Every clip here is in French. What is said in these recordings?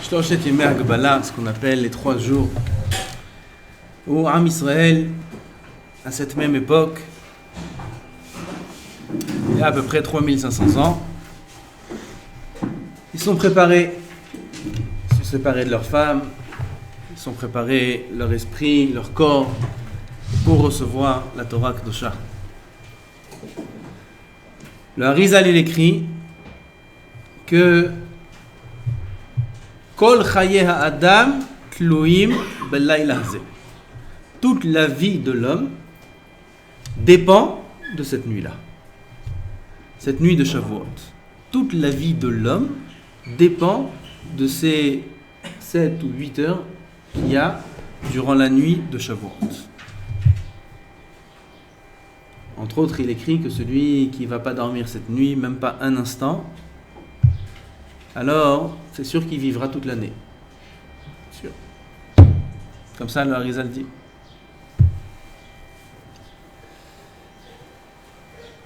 Shloshet Yemei Hagbala, ce qu'on appelle les 3 jours, où Am Israël, à cette même époque, il y a à peu près 3500 ans, ils sont préparés, ils sont séparés de leurs femmes, ils sont préparés leur esprit, leur corps, pour recevoir la Torah Kedosha. Le Harizal, il écrit que Kol Chaye Ha'adam Tluim Belayla Hazeh. Toute la vie de l'homme dépend de cette nuit-là. Cette nuit de Shavuot. Toute la vie de l'homme dépend de ces 7 ou 8 heures qu'il y a durant la nuit de Shavuot. Entre autres, il écrit que celui qui ne va pas dormir cette nuit, même pas un instant, alors c'est sûr qu'il vivra toute l'année. Sûr. Comme ça, le Harizal dit.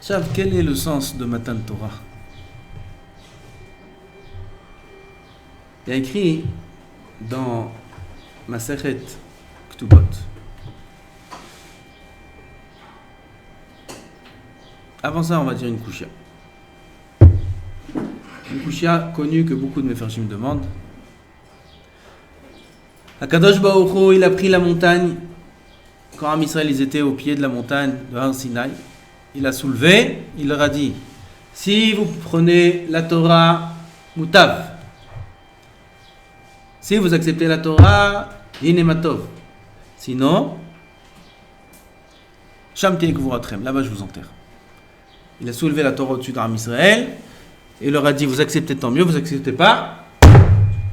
Chav, quel est le sens de Matan Torah? Il y a écrit dans Masechet Ktubot. Avant ça, on va dire une kushia. Une kushia connue que beaucoup de Mefarshim me demandent. Akadosh Baruch Hu, il a pris la montagne. Quand Am Israël, ils étaient au pied de la montagne de Har Sinaï, il a soulevé, il leur a dit, si vous prenez la Torah, mutav. Si vous acceptez la Torah, inematov. Sinon, sham tiek vuratrem, là-bas je vous enterre. Il a soulevé la Torah au-dessus d'Am Israël et il leur a dit, vous acceptez tant mieux, vous acceptez pas,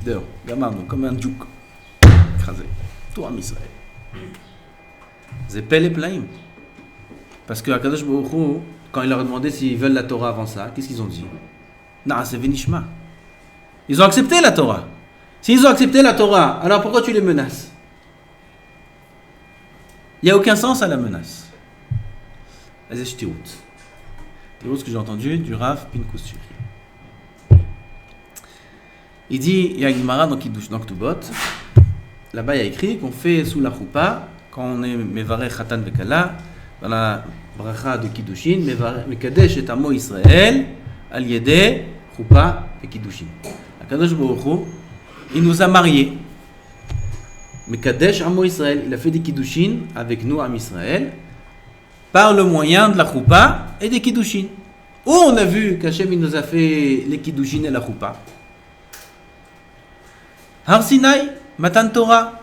dehors, gamarno, comme un djouk, écrasé, tout Am Israël. Zepel et plaim. Parce que Akadosh Baruch Hu, quand il leur a demandé s'ils veulent la Torah avant ça, qu'est-ce qu'ils ont dit? Na'aseh v'nishma. Ils ont accepté la Torah. S'ils ont accepté la Torah, alors pourquoi tu les menaces? Il n'y a aucun sens à la menace. Azesh Tirout. Tirout, ce que j'ai entendu du Rav Pinkus Shiri. Il dit, il y a une Gemara dans Ktubot, là-bas il y a écrit qu'on fait sous la choupa, quand on est Mevarech Chatan Vekala, dans la bracha de Kiddushin, Mekadesh et Amo Israël, al yede choupa et Kiddushin. Akadosh Baruch Hu, il nous a mariés. Mekadesh Amo Israël, il a fait des Kiddushin avec nous, Am Israël, par le moyen de la choupa et des Kiddushin. Où on a vu qu'Hachem il nous a fait les Kiddushin et la choupa? Har Sinaï, Matan Torah.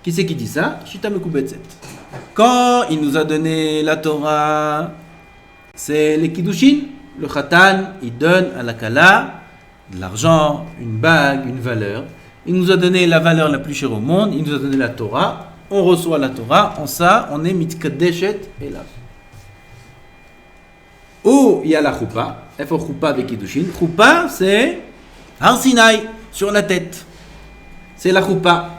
Qui c'est qui dit ça? Shita Mekubetzet. Quand il nous a donné la Torah, c'est les Kiddushin. Le Khatan, il donne à la Kala de l'argent, une bague, une valeur. Il nous a donné la valeur la plus chère au monde. Il nous a donné la Torah. On reçoit la Torah. En ça, on est mitkadeshet et là. Où il y a la choupa. Il faut choupa avec Kiddushin. Choupa, c'est Har Sinaï, sur la tête. C'est la choupa.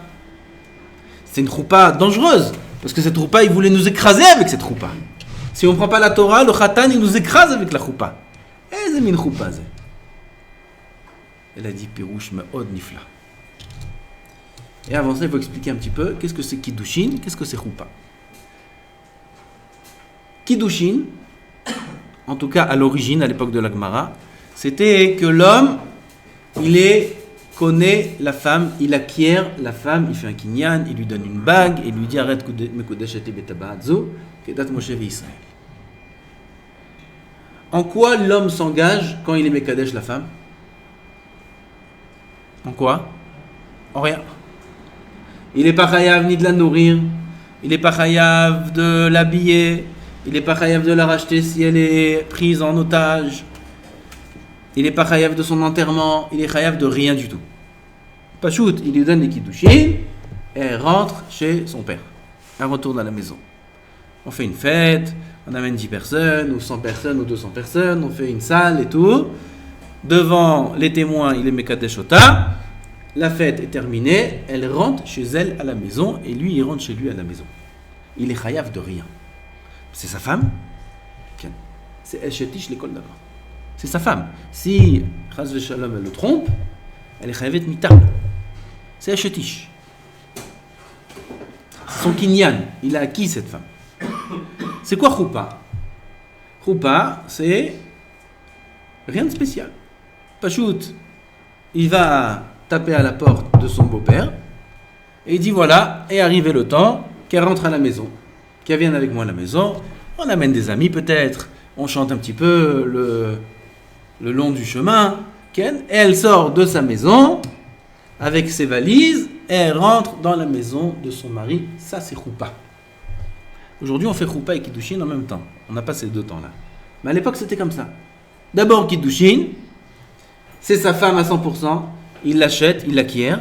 C'est une choupa dangereuse. Parce que cette choupa, il voulait nous écraser avec cette choupa. Si on ne prend pas la Torah, le Khatan, il nous écrase avec la choupa. Eh, c'est une choupa, c'est. Elle a dit Pirouche Me'od Nifla. Et avant ça, il faut expliquer un petit peu qu'est-ce que c'est Kiddushin, qu'est-ce que c'est choupa. Kiddushin, en tout cas à l'origine, à l'époque de la Gemara, c'était que l'homme, connaît la femme, il acquiert la femme, il fait un kinyan, il lui donne une bague, il lui dit arrête mekodesheti betaba'adzo, kedat Moshe Israël. En quoi l'homme s'engage quand il est mekadesh la femme? En quoi? En rien. Il n'est pas chayav ni de la nourrir, il n'est pas chayav de l'habiller, il n'est pas chayav de la racheter si elle est prise en otage. Il n'est pas chayav de son enterrement, il est chayav de rien du tout. Pachout, il lui donne les kiddushin et elle rentre chez son père. Elle retourne à la maison. On fait une fête, on amène 10 personnes, ou 100 personnes, ou 200 personnes, on fait une salle et tout. Devant les témoins, il est Mekadesh Ota. La fête est terminée, elle rentre chez elle à la maison et lui, il rentre chez lui à la maison. Il est chayav de rien. C'est sa femme. C'est Eshetish l'école d'abord. C'est sa femme. Si Chaz Veshalom elle le trompe, elle est chayavet mita. C'est Ashetish. C'est son kinyan. Il a acquis cette femme. C'est quoi Choupa? Choupa, c'est rien de spécial. Pachout, il va taper à la porte de son beau-père et il dit voilà, est arrivé le temps qu'elle rentre à la maison, qu'elle vienne avec moi à la maison, on amène des amis peut-être, on chante un petit peu le long du chemin, et elle sort de sa maison avec ses valises et elle rentre dans la maison de son mari. Ça c'est Choupa. Aujourd'hui on fait Choupa et Kiddushin en même temps, on n'a pas ces deux temps là, mais à l'époque c'était comme ça. D'abord Kiddushin, c'est sa femme à 100%, il l'achète, il l'acquiert,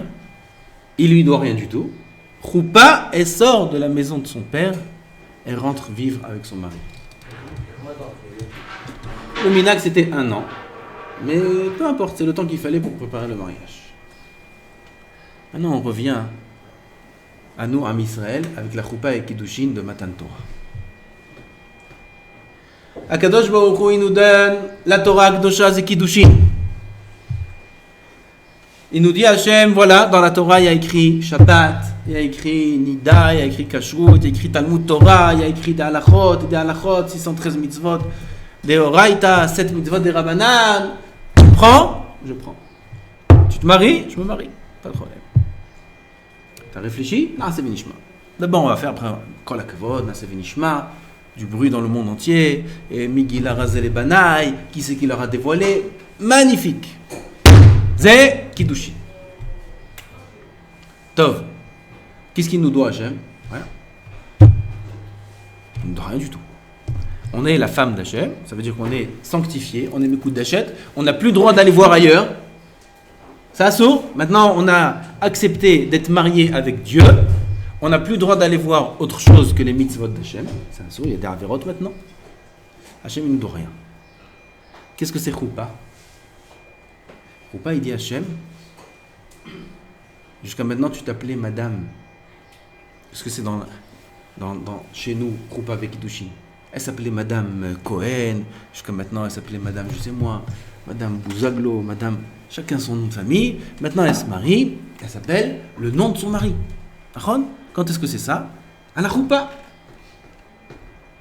il lui doit rien du tout. Choupa, elle sort de la maison de son père, elle rentre vivre avec son mari. Le minag c'était 1 an, mais peu importe, c'est le temps qu'il fallait pour préparer le mariage. Maintenant on revient à nous, Am Israël, avec la Choupa et Kiddushin de Matan Torah. Akadosh Baruch Hu, il nous donne la Torah Akdosha, c'est Kiddushin. Il nous dit Hachem, voilà, dans la Torah, il y a écrit Shabbat, il y a écrit Nida, il y a écrit Kashrut, il y a écrit Talmud Torah, il y a écrit des halachot, 613 mitzvot, des Horaïta, 7 mitzvot des Rabbanan. Tu prends, je prends. Tu te maries, je me marie, pas de problème. Tu as réfléchi? Na'aseh v'nishma. D'abord, on va faire après Kol HaKavod, Na'aseh v'nishma, du bruit dans le monde entier, et Migila Razel et Banaï, qui c'est qui leur a dévoilé? Magnifique. C'est Kiddushin. Tov. Qu'est-ce qu'il nous doit, Hachem? Rien. Il ne doit rien du tout. On est la femme d'Hachem, ça veut dire qu'on est sanctifié, on est Mekoud d'Hachet, on n'a plus le droit d'aller voir ailleurs. C'est assourd. Maintenant, on a accepté d'être marié avec Dieu. On n'a plus le droit d'aller voir autre chose que les mitzvot d'Hachem. C'est assourd, il y a des averot maintenant. Hachem, il ne nous doit rien. Qu'est-ce que c'est Choupa? Choupa, il dit Hachem, jusqu'à maintenant tu t'appelais Madame. Parce que c'est chez nous, Choupa avec Kiddushin. Elle s'appelait Madame Cohen, jusqu'à maintenant elle s'appelait Madame, je sais moi, Madame Bouzaglo, Madame, chacun son nom de famille. Maintenant elle se marie, elle s'appelle le nom de son mari. Quand est-ce que c'est ça? À la Choupa.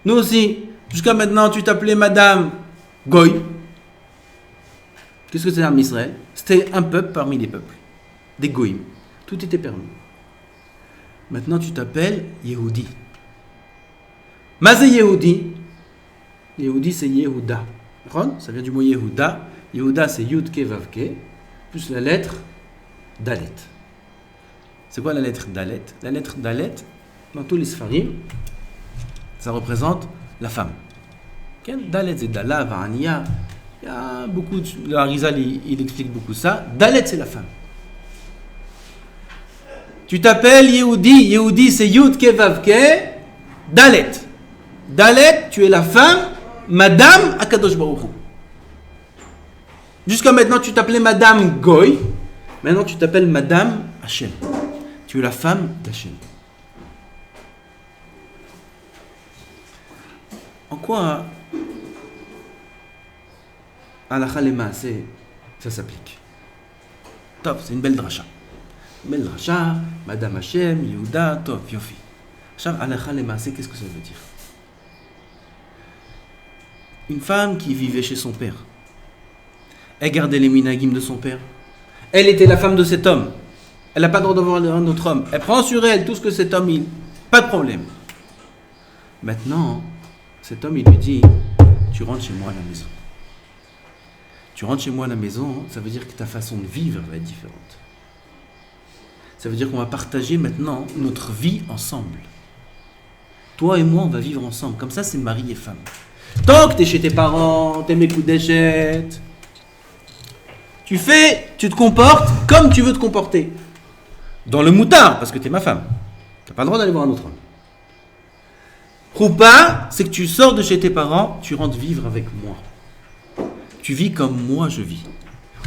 Nous aussi, jusqu'à maintenant tu t'appelais Madame Goy. Qu'est-ce que c'est en Israël? C'était un peuple parmi les peuples, des goïms. Tout était permis. Maintenant, tu t'appelles Yehudi. Mazé Yehudi. Yehudi, c'est Yehuda. Ça vient du mot Yehuda. Yehuda, c'est Yud-Ke Vav-Ke, plus la lettre Dalet. C'est quoi la lettre Dalet? La lettre Dalet, dans tous les Sfarim, ça représente la femme. Dalet, c'est Dala, Varania. Il y a beaucoup le Harizal, il explique beaucoup ça. Dalet, c'est la femme. Tu t'appelles Yehudi. Yehudi, c'est Yud Ke Vav Ke. Dalet. Dalet, tu es la femme, Madame Akadosh Baruch Hu. Jusqu'à maintenant, tu t'appelais Madame Goy. Maintenant, tu t'appelles Madame Hachem. Tu es la femme d'Hachem. En quoi Halakha Lemaase, ça s'applique. Top, c'est une belle dracha. Belle dracha, Madame Hachem, Yehuda, top, Yofi. Halakha Lemaase, qu'est-ce que ça veut dire? Une femme qui vivait chez son père. Elle gardait les minagim de son père. Elle était la femme de cet homme. Elle n'a pas le droit d'avoir un autre homme. Elle prend sur elle tout ce que cet homme il. Pas de problème. Maintenant, cet homme il lui dit, tu rentres chez moi à la maison. Tu rentres chez moi à la maison, ça veut dire que ta façon de vivre va être différente. Ça veut dire qu'on va partager maintenant notre vie ensemble. Toi et moi, on va vivre ensemble. Comme ça, c'est mari et femme. Tant que tu es chez tes parents, tu es mes coups d'échette, tu te comportes comme tu veux te comporter. Dans le moutard, parce que tu es ma femme. Tu n'as pas le droit d'aller voir un autre homme. Choupa, c'est que tu sors de chez tes parents, tu rentres vivre avec moi. Tu vis comme moi je vis.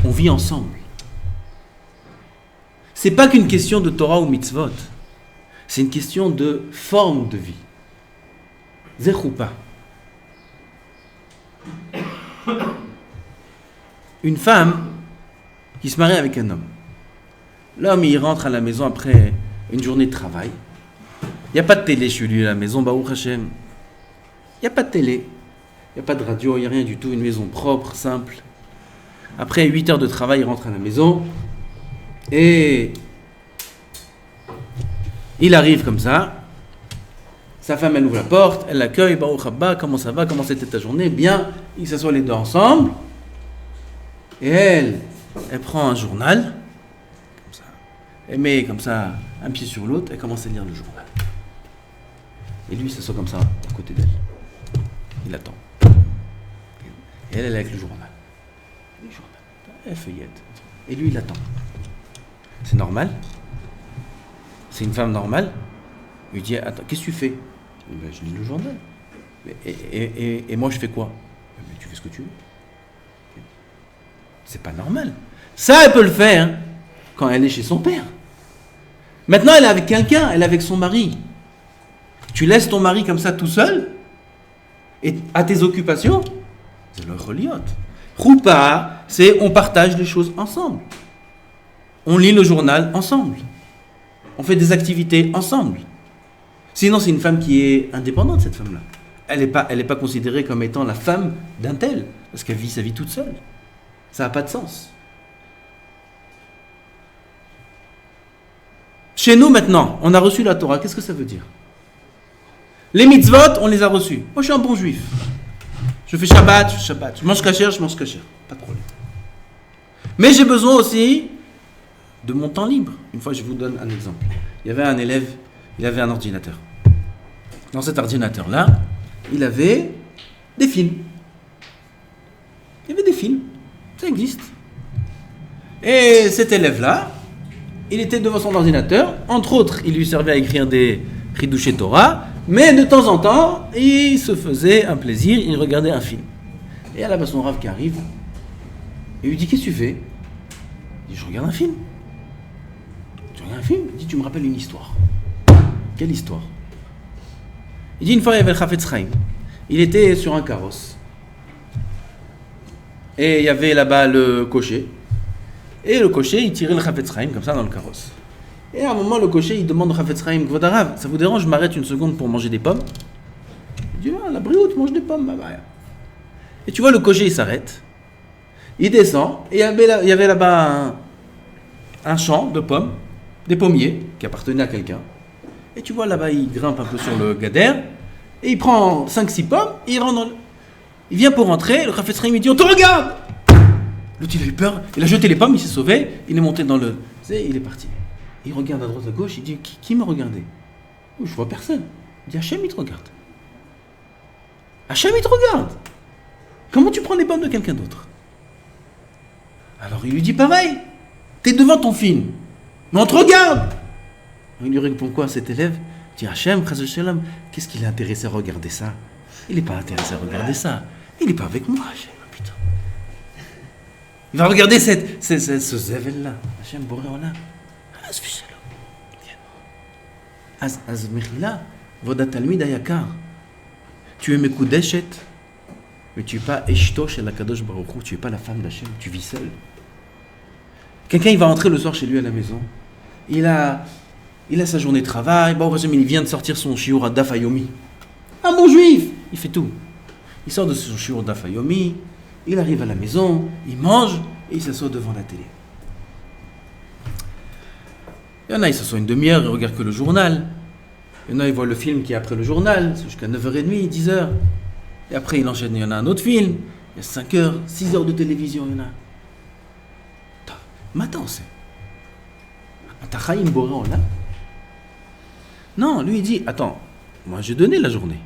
On vit ensemble. C'est pas qu'une question de Torah ou mitzvot. C'est une question de forme de vie. C'est Choupa. Une femme qui se marie avec un homme. L'homme, il rentre à la maison après une journée de travail. Il n'y a pas de télé chez lui à la maison, Baruch Hashem. Il n'y a pas de télé, il n'y a pas de radio, il n'y a rien du tout, une maison propre, simple. Après 8 heures de travail, il rentre à la maison et il arrive comme ça. Sa femme, elle ouvre la porte, elle l'accueille, Baruch Haba, comment ça va, comment c'était ta journée? Bien, ils s'assoient les deux ensemble et elle prend un journal, comme ça. Elle met comme ça un pied sur l'autre, elle commence à lire le journal. Et lui, il s'assoit comme ça à côté d'elle. Il attend. Et elle est avec le journal. Elle feuillette. Et lui, il attend. C'est normal? C'est une femme normale? Il lui dit, attends, qu'est-ce que tu fais? Ben, je lis le journal. Et moi, je fais quoi? Mais tu fais ce que tu veux. C'est pas normal. Ça, elle peut le faire quand elle est chez son père. Maintenant, elle est avec quelqu'un, elle est avec son mari. Tu laisses ton mari comme ça tout seul et à tes occupations, c'est le reliot. Roupa, c'est on partage les choses ensemble. On lit le journal ensemble. On fait des activités ensemble. Sinon, c'est une femme qui est indépendante, cette femme-là. Elle n'est pas considérée comme étant la femme d'un tel, parce qu'elle vit sa vie toute seule. Ça n'a pas de sens. Chez nous, maintenant, on a reçu la Torah. Qu'est-ce que ça veut dire? Les mitzvot, on les a reçus. Moi, je suis un bon juif. Je fais Shabbat, je fais Shabbat. Je mange kasher, je mange kasher. Pas de problème. Mais j'ai besoin aussi de mon temps libre. Une fois, je vous donne un exemple. Il y avait un élève, il avait un ordinateur. Dans cet ordinateur-là, il avait des films. Il y avait des films. Ça existe. Et cet élève-là, il était devant son ordinateur. Entre autres, il lui servait à écrire des Chidouché Torah. Mais de temps en temps, il se faisait un plaisir, il regardait un film. Et là, son Rav qui arrive, et lui dit, qu'est-ce que tu fais? Il dit, je regarde un film. Tu regardes un film? Il dit, tu me rappelles une histoire. Quelle histoire? Il dit, une fois, il y avait le Chafetz Chaim. Il était sur un carrosse. Et il y avait là-bas le cocher. Et le cocher, il tirait le Chafetz Chaim comme ça dans le carrosse. Et à un moment, le cocher, il demande au Chafetz Chaim, Kvod Harav, ça vous dérange, je m'arrête une seconde pour manger des pommes? Il dit, ah, la brioute, mange des pommes, bah. Et tu vois, le cocher, il s'arrête, il descend, et il y avait là-bas un champ de pommes, des pommiers, qui appartenaient à quelqu'un. Et tu vois, là-bas, il grimpe un peu sur le gader, et il prend 5-6 pommes, et il rentre dans le... Il vient pour rentrer, le Chafetz Chaim, il dit, on te regarde! L'autre, il a eu peur, il a jeté les pommes, il s'est sauvé, il est monté dans le... il est parti. Il regarde à droite, à gauche, il dit, qui me regardait? Oh, je vois personne. Il dit, Hachem, il te regarde. Hachem, il te regarde. Comment tu prends les pommes de quelqu'un d'autre? Alors il lui dit, pareil, t'es devant ton film, mais on te regarde. Il lui répond quoi, cet élève? Il dit, Hachem, qu'est-ce qu'il est intéressé à regarder ça? Il n'est pas intéressé à regarder ça. Il n'est pas avec moi, Hachem, putain. Il va regarder ce zével-là. Hachem, Boré Olam. Az Mechila, Voda Talmid Ayakar. Tu es Mekudeshet, mais tu n'es pas Eshto chez la Kadosh Baruch Hu, tu n'es pas la femme d'Hachem, tu vis seul. Quelqu'un, il va rentrer le soir chez lui à la maison. Il a sa journée de travail, il vient de sortir son shiur à Daf Yomi. Un bon juif, il fait tout. Il sort de son shiur Daf Yomi, il arrive à la maison, il mange et il s'assoit devant la télé. Il y en a, ils s'assoient une demi-heure, ils regardent que le journal. Il y en a, ils voient le film qui est après le journal, c'est jusqu'à 9h30, 10h. Et après, il enchaîne, il y en a un autre film, il y a 5h, 6h de télévision, il y en a. Maintenant, c'est. Atachaïm Boré Olam. Non, lui, il dit, attends, moi, j'ai donné la journée.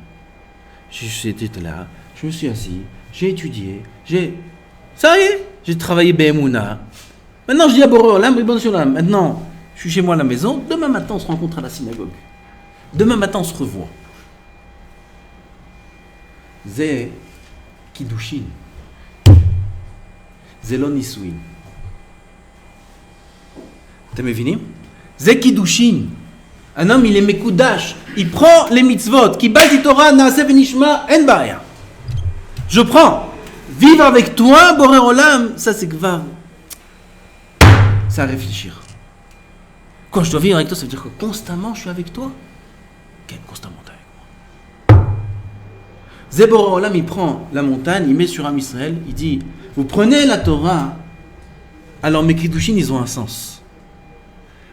J'étais là, je me suis assis, j'ai étudié, ça y est, j'ai travaillé BMouna. Maintenant, je dis à Boré Olam, Ribon Shulam, maintenant, je suis chez moi à la maison, demain matin, on se rencontre à la synagogue. Demain matin, on se revoit. Zé Kiddushin. Zé lo Nisuin. T'as mevinim? Zé Kiddushin. Un homme, il est Mekudash. Il prend les mitzvot. Kibalti Torah naaseh v'nishma en ba'ya. Je prends. Vivre avec toi, Boré Olam, ça c'est kvar. C'est à réfléchir. Quand je dois vivre avec toi, ça veut dire que constamment je suis avec toi. Quel constamment t'es avec moi. Zébora Olam, il prend la montagne, il met sur Am Israël, il dit, vous prenez la Torah, alors mes Kiddushin, ils ont un sens.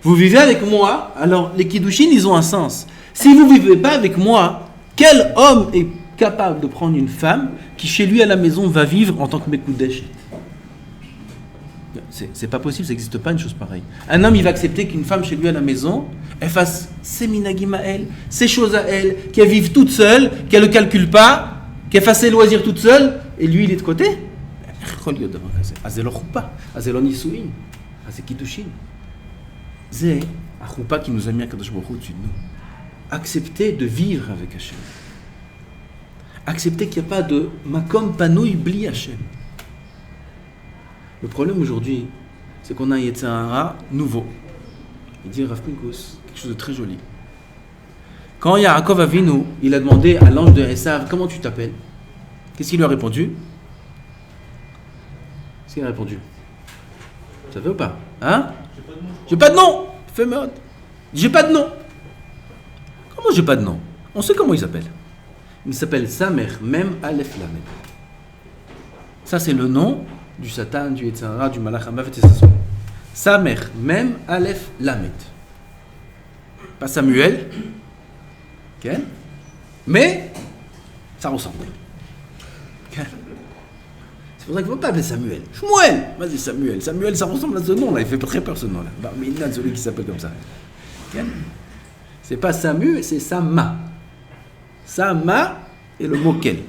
Vous vivez avec moi, alors les Kiddushin, ils ont un sens. Si vous ne vivez pas avec moi, quel homme est capable de prendre une femme qui chez lui à la maison va vivre en tant que Mekoudesh? C'est pas possible, ça n'existe pas une chose pareille. Un homme, il va accepter qu'une femme chez lui à la maison, elle fasse ses minagim à elle, ses choses à elle, qu'elle vive toute seule, qu'elle ne le calcule pas, qu'elle fasse ses loisirs toute seule, et lui, il est de côté. C'est le choupa, c'est le nisuin, c'est kiddushin. C'est un choupa qui nous a mis à Kadosh Baruch Hu au-dessus de nous. Accepter de vivre avec Hachem. Accepter qu'il n'y a pas de makom panouï bli Hachem. Le problème aujourd'hui, c'est qu'on a un Yetzer Hara nouveau. Il dit Rav Pinkus, quelque chose de très joli. Quand Yaakov Avinu, il a demandé à l'ange de Esav, comment tu t'appelles? Qu'est-ce qu'il lui a répondu? Qu'est-ce qu'il a répondu? Vous savez ou pas? Hein? J'ai pas de nom. Fais mode. J'ai pas de nom. Comment j'ai pas de nom? On sait comment il s'appelle. Il s'appelle Samer Mem Aleph Lamed. Ça c'est le nom du Satan, du Yetzer Hara, du Malach HaMavet et ça. Samer Mem Aleph Lamed. Pas Samuel. Ok? Mais ça ressemble. Okay? C'est pour ça qu'il ne faut pas appeler Samuel. Shmuel. Vas-y Samuel. Samuel, ça ressemble à ce nom-là. Il fait très peur ce nom-là. Mais il y a celui qui s'appelle comme ça. Okay? C'est pas Samu, c'est Sama. Sama et le mot Kel.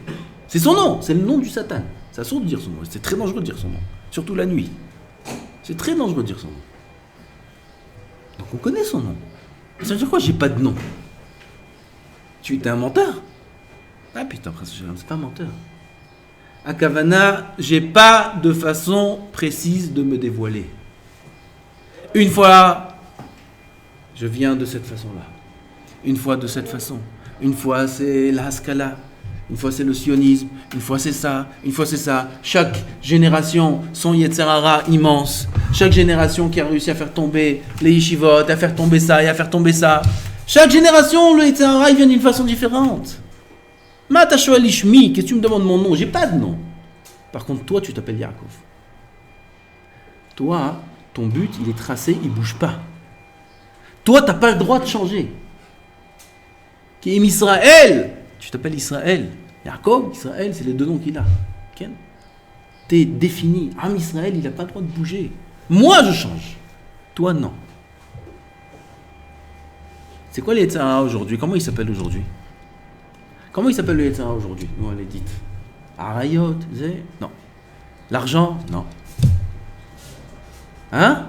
C'est son nom, c'est le nom du Satan. C'est absurde de dire son nom. C'est très dangereux de dire son nom. Surtout la nuit. C'est très dangereux de dire son nom. Donc on connaît son nom. Ça veut dire quoi? J'ai pas de nom. Tu es un menteur? Ah putain, c'est pas un menteur. À Kavana, j'ai pas de façon précise de me dévoiler. Une fois, je viens de cette façon-là. Une fois de cette façon. Une fois, c'est la Haskalah. Une fois, c'est le sionisme. Une fois, c'est ça. Une fois, c'est ça. Chaque génération, son Yetzer Hara immense. Chaque génération qui a réussi à faire tomber les yeshivot, à faire tomber ça et à faire tomber ça. Chaque génération, le Yetzer Hara, il vient d'une façon différente. Mata shoel ishmi, qu'est-ce que tu me demandes mon nom? J'ai pas de nom. Par contre, toi, tu t'appelles Yaakov. Toi, ton but, il est tracé, il bouge pas. Toi, t'as pas le droit de changer. Qui est Israël? Tu t'appelles Israël. Yaakov, Israël, c'est les deux noms qu'il a. Okay? T'es défini. Am Israël, il n'a pas le droit de bouger. Moi, je change. Toi, non. C'est quoi le Yetzer Hara aujourd'hui? Comment il s'appelle aujourd'hui? Comment il s'appelle le Yetzer Hara aujourd'hui? Nous, on les dit. Arayot, non. L'argent? Non. Hein?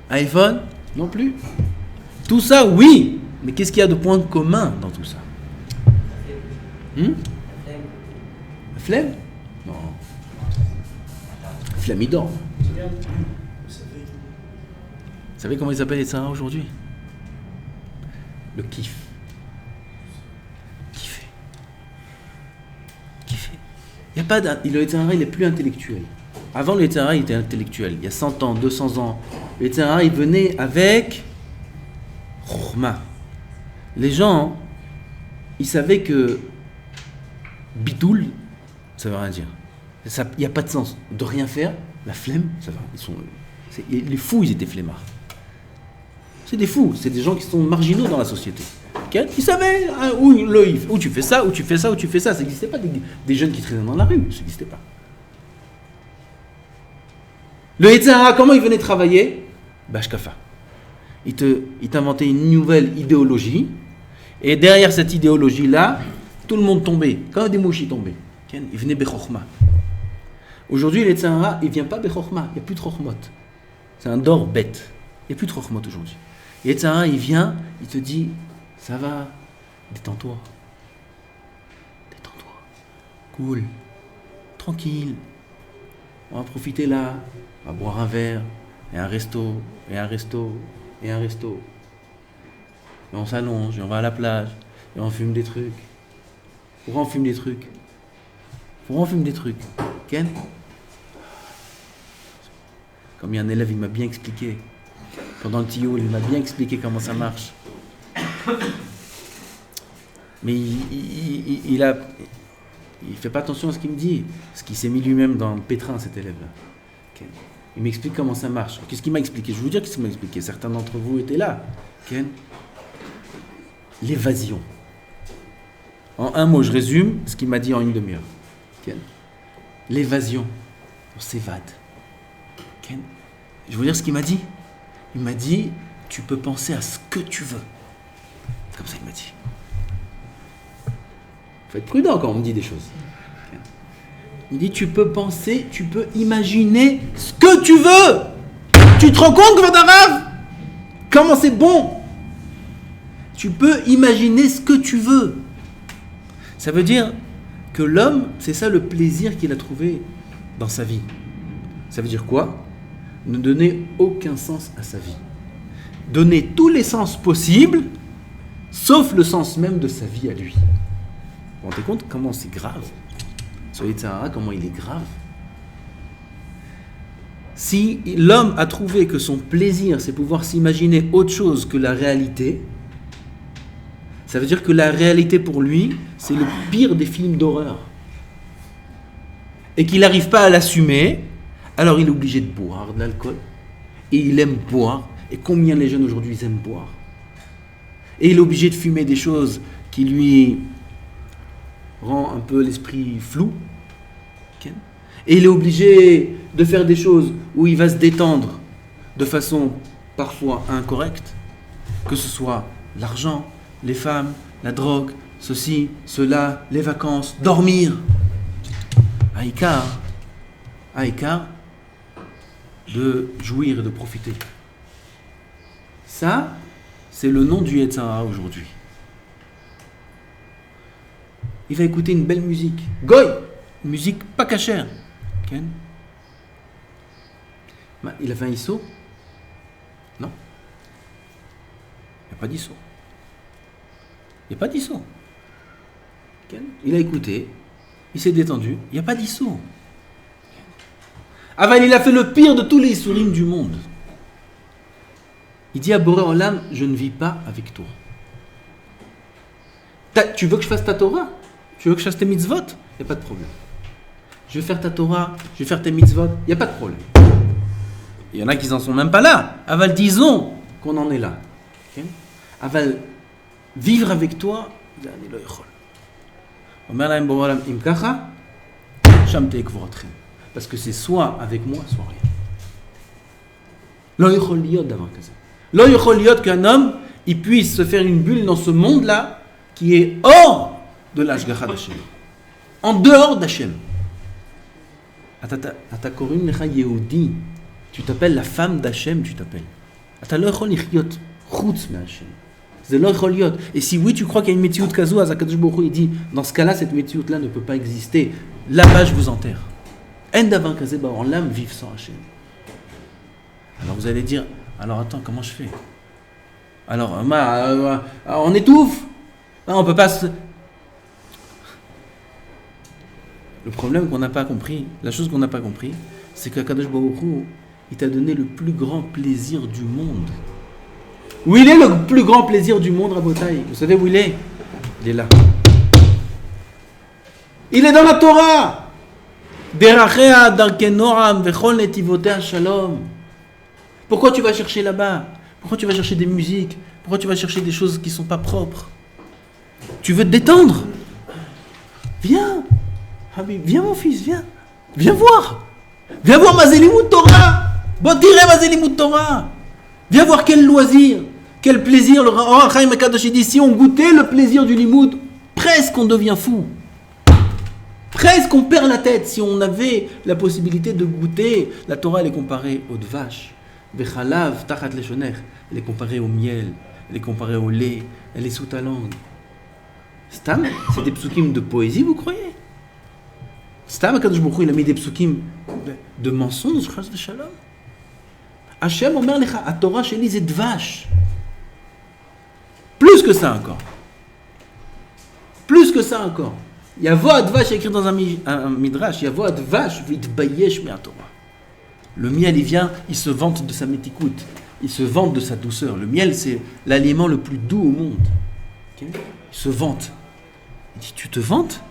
iPhone? Non plus. Tout ça, oui. Mais qu'est-ce qu'il y a de point commun dans tout ça? La flemme? Non. La flemme, il dort. Vous savez comment il s'appelle les Yetzer Hara aujourd'hui? Le kiff. Kiffer. Il y a pas le Yetzer Hara, il est plus intellectuel. Avant, le Yetzer Hara, il était intellectuel. Il y a 100 ans, 200 ans. Le Yetzer Hara, il venait avec Chorma. Les gens, ils savaient que Bidoul, ça veut rien dire. Il n'y a pas de sens. De rien faire, la flemme, ça va. Les fous, ils étaient flemmards. C'est des fous, c'est des gens qui sont marginaux dans la société. Okay? Ils savaient où tu fais ça, où tu fais ça, où tu fais ça. Ça n'existait pas des jeunes qui traînaient dans la rue, ça n'existait pas. Le Yetzer Hara, comment il venait travailler? Bashkafa. Il t'inventait une nouvelle idéologie, et derrière cette idéologie-là, tout le monde tombait, comme des mouches, ils tombaient. Okay? Il venait Bechorma. Aujourd'hui, le Yetzer Hara, il ne vient pas Bechorma, il n'y a plus de Chormot. C'est un dor bête. Il n'y a plus de Chormot aujourd'hui. Le Yetzer Hara, il vient, il te dit, ça va, détends-toi. Détends-toi. Cool. Tranquille. On va profiter là. On va boire un verre, et un resto, et un resto, et un resto. Et on s'allonge, et on va à la plage, et on fume des trucs. Pourquoi on fume des trucs? Pourquoi on fume des trucs? Ken? Comme il y a un élève, il m'a bien expliqué. Pendant le tioul, il m'a bien expliqué comment ça marche. Mais il fait pas attention à ce qu'il me dit, parce qu'il s'est mis lui-même dans le pétrin, cet élève-là. Okay. Il m'explique comment ça marche. Qu'est-ce qu'il m'a expliqué? Je vais vous dire qu'est-ce qu'il m'a expliqué. Certains d'entre vous étaient là. Okay. L'évasion. En un mot, je résume ce qu'il m'a dit en une demi-heure. Okay. L'évasion. On s'évade. Okay. Je vais vous dire ce qu'il m'a dit. Il m'a dit, tu peux penser à ce que tu veux. Comme ça, il m'a dit. Faut être prudent quand on me dit des choses. Okay. Il dit, tu peux penser, tu peux imaginer ce que tu veux. Tu te rends compte, Vadarav? Comment c'est bon? Tu peux imaginer ce que tu veux. Ça veut dire que l'homme, c'est ça le plaisir qu'il a trouvé dans sa vie. Ça veut dire quoi? Ne donner aucun sens à sa vie. Donner tous les sens possibles, sauf le sens même de sa vie à lui. Vous vous rendez compte comment c'est grave? Soyez Tzahara, comment il est grave. Si l'homme a trouvé que son plaisir, c'est pouvoir s'imaginer autre chose que la réalité, ça veut dire que la réalité pour lui, c'est le pire des films d'horreur. Et qu'il n'arrive pas à l'assumer, alors il est obligé de boire de l'alcool. Et il aime boire. Et combien les jeunes aujourd'hui ils aiment boire. Et il est obligé de fumer des choses qui lui rend un peu l'esprit flou. Et il est obligé de faire des choses où il va se détendre de façon parfois incorrecte. Que ce soit l'argent, les femmes, la drogue, ceci, cela, les vacances, dormir. Aïkar de jouir et de profiter. Ça, c'est le nom du Yetzer Hara aujourd'hui. Il va écouter une belle musique. Goy! Une musique pas cachère. Okay. Il a fait un ISO? Non. Il n'y a pas d'ISO. Il n'y a pas d'ISO. Okay. Il a écouté. Il s'est détendu. Il n'y a pas d'ISO. Aval, il a fait le pire de tous les Issourim du monde. Il dit à Boré Olam, je ne vis pas avec toi. Tu veux que je fasse ta Torah? Tu veux que je fasse tes mitzvot? Il n'y a pas de problème. Je vais faire ta Torah, je vais faire tes mitzvot, il n'y a pas de problème. Il y en a qui n'en sont même pas là. Aval, disons qu'on en est là. Okay? Aval, vivre avec toi, parce que c'est soit avec moi, soit rien. Lo yichol liyot davar kaze. Lo yichol liyot qu'un homme il puisse se faire une bulle dans ce monde-là qui est hors de l'Ashgacha d'Hashem, en dehors d'Hashem. Ata korim lecha Yehudi, tu t'appelles la femme d'Hashem, tu t'appelles. Ata lo yichol liyot chutz me'Hashem. C'est lo yichol liyot. Et si oui, tu crois qu'il y a une métiout kazou, Akadosh Baruch Hu il dit, dans ce cas-là, cette métiout-là ne peut pas exister. Là-bas, je vous enterre. En davar kaze ba'olam vivre sans Hashem. Alors vous allez dire, alors attends, comment je fais? Alors, on étouffe. On peut pas se... Le problème qu'on n'a pas compris, la chose qu'on n'a pas compris, c'est qu'Akadosh Baruch Hu, il t'a donné le plus grand plaisir du monde. Où il est le plus grand plaisir du monde, Rabotai? Vous savez où il est? Il est là. Il est dans la Torah. Derachea darkenoram vechol netivotea shalom. Pourquoi tu vas chercher là-bas? Pourquoi tu vas chercher des musiques? Pourquoi tu vas chercher des choses qui ne sont pas propres? Tu veux te détendre? Viens, Habib, viens mon fils, viens. Viens voir. Viens voir ma Zélimut Torah. Bon, tirez ma Zélimut Torah. Viens voir quel loisir, quel plaisir. Le Ohr HaChaim HaKadosh dit, si on goûtait le plaisir du Limoud, presque on devient fou. Presque on perd la tête. Si on avait la possibilité de goûter, la Torah elle est comparée aux de vaches. Vechalav tachat leshoner, elle est comparée au miel, elle est comparée au lait, elle est sous ta langue. Stam, c'est des psukim de poésie, vous croyez? Stam, Akadosh Baruch Hu, il a mis des psukim de mensonges, chas v'shalom. Hashem omer lecha, a Torah sheli c'est dvash. Plus que ça encore. Plus que ça encore. Yavo advash écrit dans un midrash, Yavo advash vitbayesh me'atorah. Le miel, il vient, il se vante de sa métikoute. il se vante de sa douceur. Le miel, c'est l'aliment le plus doux au monde. Okay? Il se vante. Il dit, tu te vantes?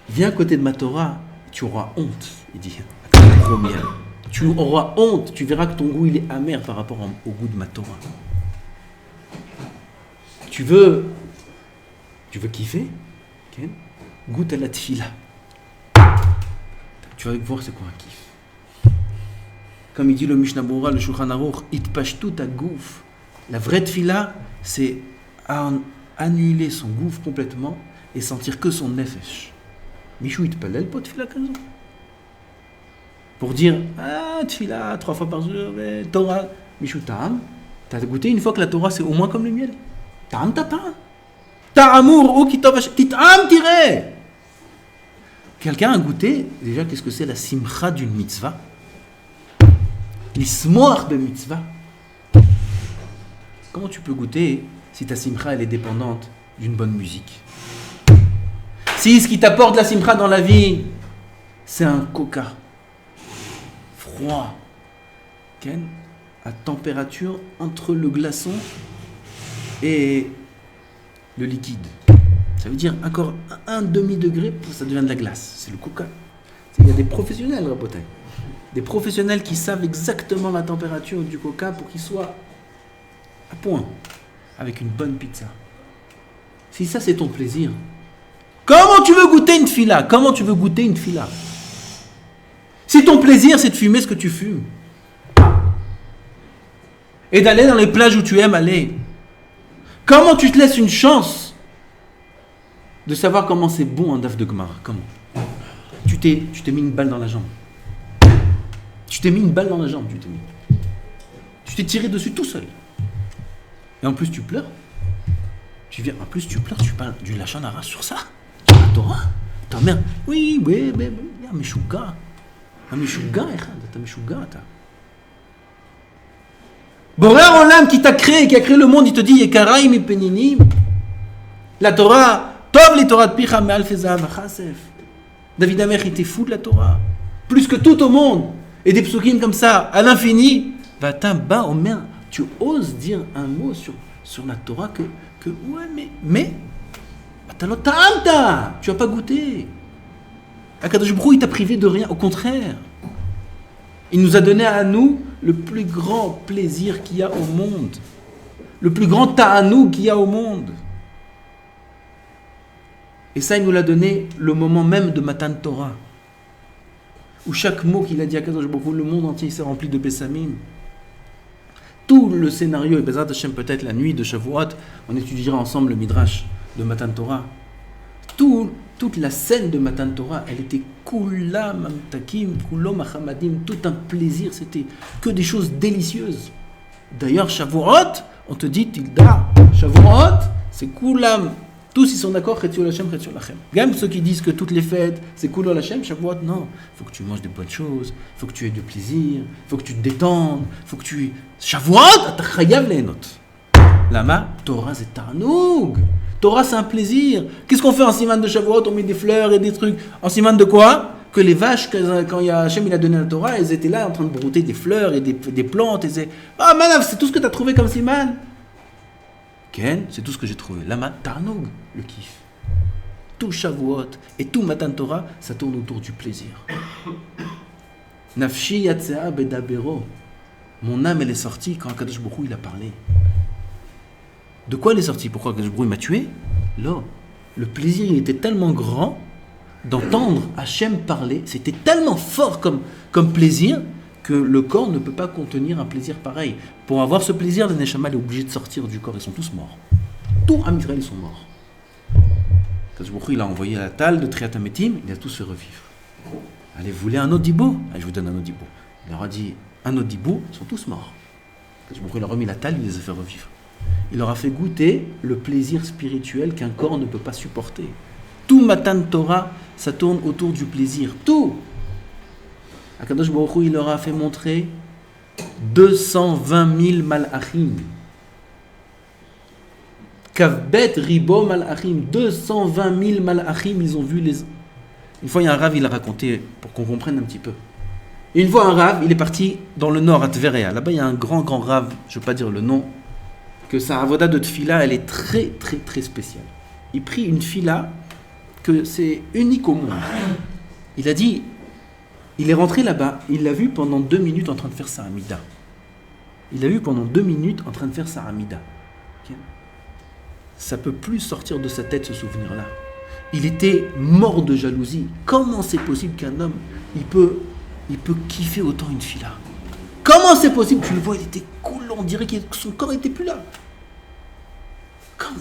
Viens à côté de ma Torah, tu auras honte. Il dit, gros miel. Tu auras honte, tu verras que ton goût il est amer par rapport au goût de ma Torah. Tu veux kiffer? Okay? Goûte à la tfila. Tu vas voir c'est quoi un kiff. Comme il dit le Mishnah Berurah, le Shulchan Aruch, itpashtu tagouf. La vraie tfila, c'est annuler son gouffre complètement et sentir que son nefesh. Michou itpalel pas tfila kazo. Pour dire, tfila 3 fois par jour, Torah. Michou ta'am. T'as goûté une fois que la Torah c'est au moins comme le miel. Ta'am ta'am. Ta'amour ou kitov kit'am tiré. Quelqu'un a goûté, déjà, qu'est-ce que c'est la simcha d'une mitzvah? L'ismoach de mitzvah. Comment tu peux goûter si ta simcha elle est dépendante d'une bonne musique? Si ce qui t'apporte la simcha dans la vie, c'est un coca froid, à température entre le glaçon et le liquide. Ça veut dire encore un demi-degré, ça devient de la glace. C'est le coca. Il y a des professionnels, Rabotai. Des professionnels qui savent exactement la température du coca pour qu'il soit à point, avec une bonne pizza. Si ça c'est ton plaisir, comment tu veux goûter une fila? Comment tu veux goûter une fila? Si ton plaisir c'est de fumer ce que tu fumes, et d'aller dans les plages où tu aimes aller, comment tu te laisses une chance de savoir comment c'est bon un daf de Gemara? Comment? Tu t'es mis une balle dans la jambe. Tu t'es mis une balle dans la jambe, tu t'es tiré dessus tout seul. Et en plus tu pleures. Tu parles du lachon hara sur ça. Tu la Torah. Ta mère, oui, un meshuga. Un meshuga, t'as meshuga, t'as. Boré Olam qui t'a créé, qui a créé le monde, il te dit Yekaraim et Peninim. La Torah, Tov les Torah de Picha Me'al Fezav Chasef. David Amer, il était fou de la Torah. Plus que tout au monde. Et des psukim comme ça, à l'infini. Va-t'en-bas, Omer, tu oses dire un mot sur la Torah que ouais, mais tu n'as pas goûté. Akadosh Baruch Hu, il t'a privé de rien, au contraire. Il nous a donné à nous le plus grand plaisir qu'il y a au monde. Le plus grand ta'anoug qu'il y a au monde. Et ça, il nous l'a donné le moment même de Matan Torah. Où chaque mot qu'il a dit à Akadosh Baruch Hu, le monde entier s'est rempli de Bessamim. Tout le scénario, et Bezrat Hashem peut-être la nuit de Shavuot, on étudiera ensemble le Midrash de Matan Torah. Toute la scène de Matan Torah, elle était Kula Mamtakim, Kulo Mahamadim, tout un plaisir, c'était que des choses délicieuses. D'ailleurs, Shavuot, on te dit Tilda, Shavuot, c'est Kulam. Tous ils sont d'accord, Chetziol Hashem, Chetziol Lachem. Même ceux qui disent que toutes les fêtes, c'est Kulo Hashem, Shavuot, non. Il faut que tu manges des bonnes choses, il faut que tu aies du plaisir, il faut que tu te détendes, il faut que tu... Shavuot, אתה חייב ליהנות. Lama, Torah c'est Tarnoug. Torah c'est un plaisir. Qu'est-ce qu'on fait en siman de Shavuot? On met des fleurs et des trucs. En siman de quoi? Que les vaches, quand Hachem il a donné la Torah, elles étaient là en train de brouter des fleurs et des plantes. Et c'est... Ah, manav, c'est tout ce que tu as trouvé comme siman. Ken, c'est tout ce que j'ai trouvé. Lama, Tarnoug, le kiff. Tout Shavuot et tout Matan Torah, ça tourne autour du plaisir. Nafshi yatzea bedabero. Mon âme, elle est sortie quand Akadosh Baruch Hu, il a parlé. De quoi elle est sortie? Pourquoi Akadosh Baruch Hu m'a tué? Là, le plaisir, il était tellement grand d'entendre Hachem parler. C'était tellement fort comme plaisir que le corps ne peut pas contenir un plaisir pareil. Pour avoir ce plaisir, le Neshama est obligé de sortir du corps. Ils sont tous morts. Tous Am Israël, ils sont morts. Akadosh Baruch Hu, il a envoyé la talle de Triat HaMetim, il a tous fait revivre. Allez, vous voulez un autre dibou? Allez, je vous donne un autre dibou. Il leur a dit, un autre dibou, ils sont tous morts. Il leur a remis la talle, il les a fait revivre. Il leur a fait goûter le plaisir spirituel qu'un corps ne peut pas supporter. Tout Matan Torah, ça tourne autour du plaisir. Tout. Akadosh Baruch Hu, il leur a fait montrer 220 000 malachim. Kavbet ribo malachim. 220 000 malachim, ils ont vu les... Une fois, il y a un rav, il a raconté, pour qu'on comprenne un petit peu. Et une fois un rave, il est parti dans le nord, à Tveria. Là-bas, il y a un grand rave, je ne vais pas dire le nom, que sa avoda de tfila, elle est très, très, très spéciale. Il prit une fila que c'est unique au monde. Il a dit, il est rentré là-bas, il l'a vu pendant 2 minutes en train de faire sa amida. Il l'a vu pendant 2 minutes en train de faire sa amida. Okay. Ça ne peut plus sortir de sa tête ce souvenir-là. Il était mort de jalousie. Comment c'est possible qu'un homme, il peut kiffer autant une fila? Comment c'est possible? Tu le vois, il était cool, on dirait que son corps n'était plus là. Comme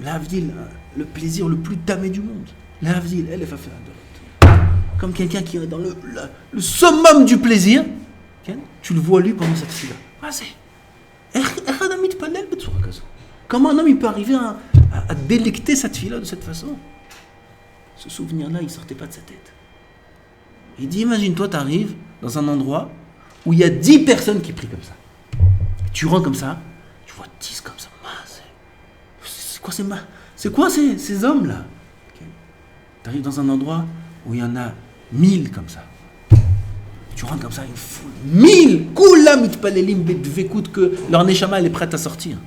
l'Avdil, le plaisir le plus damé du monde. L'Avdil, elle est fait comme quelqu'un qui est dans le summum du plaisir. Tu le vois lui pendant cette fila. Comment un homme il peut arriver à délecter cette fila de cette façon? Ce souvenir-là, il ne sortait pas de sa tête. Il dit, imagine-toi, tu arrives dans un endroit où il y a 10 personnes qui prient comme ça. Tu rentres comme ça, tu vois 10 comme ça. C'est quoi ces hommes-là? Okay. Tu arrives dans un endroit où il y en a 1000 comme ça. Tu rentres comme ça, une foule. 1000! Koulam mitpalelim bedvekut, que leur neshama elle est prête à sortir.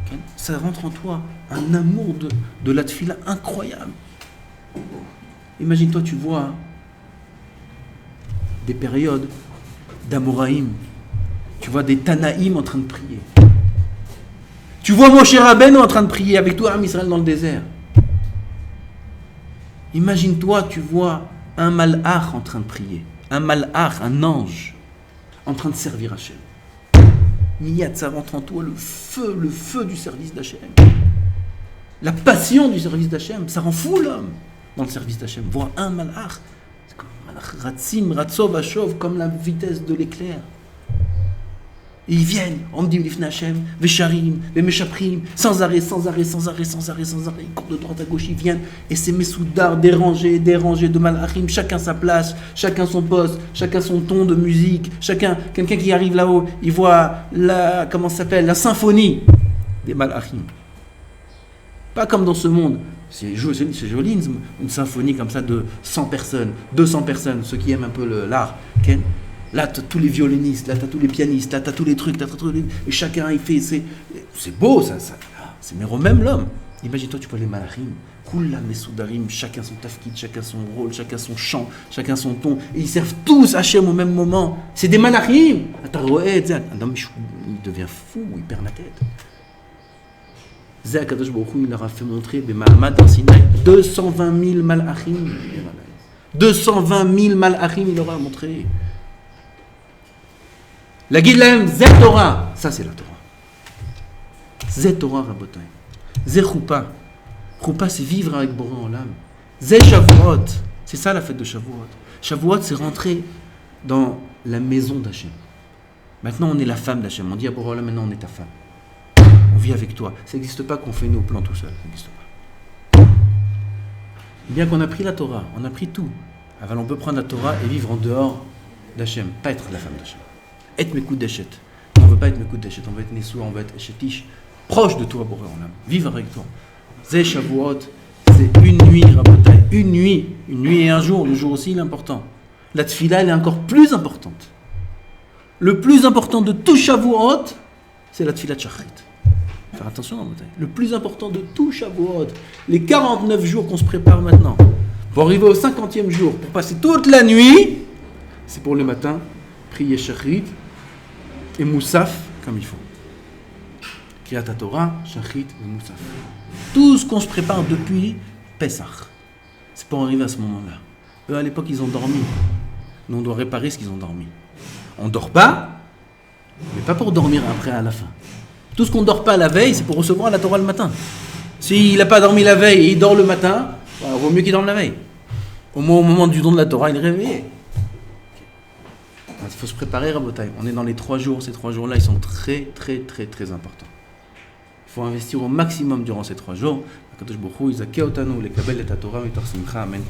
Okay. Ça rentre en toi un amour de la tfila incroyable. Imagine-toi, tu vois des périodes d'Amoraïm. Tu vois des Tanaïm en train de prier. Tu vois Moshe Rabbeinu en train de prier avec toi, Am Israël, dans le désert. Imagine-toi, tu vois un malach en train de prier. Un malach, un ange, en train de servir Hachem. Miyad, ça rentre en toi le feu du service d'Hachem. La passion du service d'Hachem, ça rend fou l'homme dans le service d'Hachem. Voir un malach, c'est comme malach ratzim, ratzov, ashov, comme la vitesse de l'éclair. Et ils viennent, on me dit l'ifna Hachem, vesharim, vemeshaprim, sans arrêt, ils courent de droite à gauche, ils viennent, et c'est messoudar, dérangés de malachim, chacun sa place, chacun son poste, chacun son ton de musique, quelqu'un qui arrive là-haut, il voit la symphonie des malachim. Pas comme dans ce monde, c'est joli, une symphonie comme ça de 100 personnes, 200 personnes, ceux qui aiment un peu l'art, okay? Là, tu as tous les violonistes, là, tu as tous les pianistes, là, tu as tous les trucs, et chacun, il fait, c'est beau, ça c'est même l'homme. Imagine-toi, tu vois les malachim, Kula Mesoudarim, chacun son tafkid, chacun son rôle, chacun son chant, chacun son ton, et ils servent tous Hachem au même moment. C'est des malachim. Un homme, il devient fou, il perd la tête. Zé Akadosh Baruch Hu, il leur a fait montrer, Mahamad dans Sinaï, 220 000 malachim. 220 000 malachim, il leur a montré. La Gilem, Zé Torah, ça c'est la Torah. Zé Torah Rabotai. Zé Choupa. Choupa c'est vivre avec Boré en l'âme. Zé Shavuot, c'est ça la fête de Shavuot. Shavuot c'est rentrer dans la maison d'Hachem. Maintenant on est la femme d'Hachem. On dit à Boré en l'âme, maintenant on est ta femme. On vit avec toi. Ça n'existe pas qu'on fait nos plans tout seul. Ça n'existe pas. Bien qu'on a pris la Torah, on a pris tout. Alors on peut prendre la Torah et vivre en dehors d'Hachem, pas être la femme d'Hachem. Être mes coups d'échet. On ne veut pas être mes coups d'échet, on veut être Nessoua, on veut être Eshetish, proche de toi, Boré en âme, vivre avec toi. Zé Shavuot, c'est une nuit, Rabotai, une nuit et un jour, le jour aussi il est important. La tfila, elle est encore plus importante. Le plus important de tout Shavuot, c'est la tfila de Shachrit. Faire attention, Rabotai. Le plus important de tout Shavuot, les 49 jours qu'on se prépare maintenant, pour arriver au 50e jour, pour passer toute la nuit, c'est pour le matin, prier Shachrit, et Moussaf, comme il faut. Kriyat Torah, Shachrit et Moussaf. Tout ce qu'on se prépare depuis Pessah, c'est pour arriver à ce moment-là. Eux, à l'époque, ils ont dormi. Nous, on doit réparer ce qu'ils ont dormi. On ne dort pas, mais pas pour dormir après à la fin. Tout ce qu'on ne dort pas la veille, c'est pour recevoir la Torah le matin. S'il n'a pas dormi la veille et il dort le matin, il vaut mieux qu'il dorme la veille. Au moment du don de la Torah, il est réveillé. Il faut se préparer, Rabotai. On est dans les 3 jours. Ces 3 jours-là, ils sont très, très, très, très importants. Il faut investir au maximum durant ces 3 jours. Akadosh Baruch Hu, Izakeh Otanu, Lekabel et Torah, Mitar Simcha, Amen.